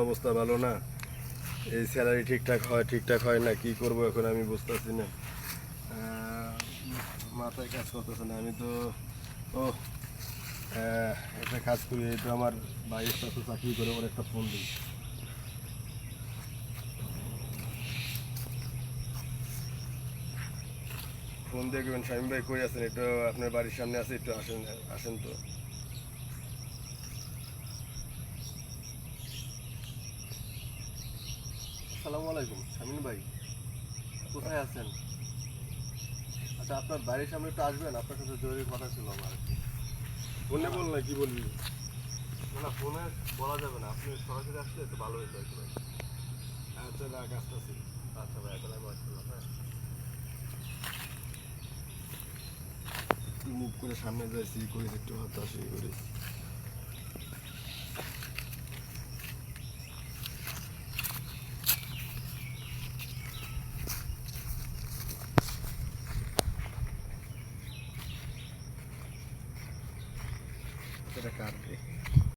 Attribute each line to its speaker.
Speaker 1: অবস্থা ভালো না, এই স্যালারি ঠিকঠাক হয় না, কি করব এখন আমি বুঝতেছি না, মাথায় কাজ করতেছে না। আমি তো ও একটা কাজ করি, এটা আমার ভাইয়ের সাথে চাকরি করে, ওর একটা ফোন দিই। ফোন দেখবেন শামীম ভাই কই আছেন, একটু আপনার বাড়ির সামনে আছে, একটু আসেন আসেন তো। আসসালামু আলাইকুম শামীম ভাই, কোথায় আছেন? আচ্ছা আপনার বাড়ির সামনে একটু আসবেন, আপনার সাথে জরুরি কথা ছিল আমার। ফোনে বল না, কি বলবি? না না, ফোনে বলা যাবে না, আপনি সরাসরি আসলে একটু ভালো হইতো একটু ভাই। আচ্ছা রাখ, আসতেছি। আচ্ছা ভাই, এখন আমি আসলাম। হ্যাঁ, একটু মুভ করে সামনে যাইছি, করিস একটু হাতাশি করিস। এটা কাটবে।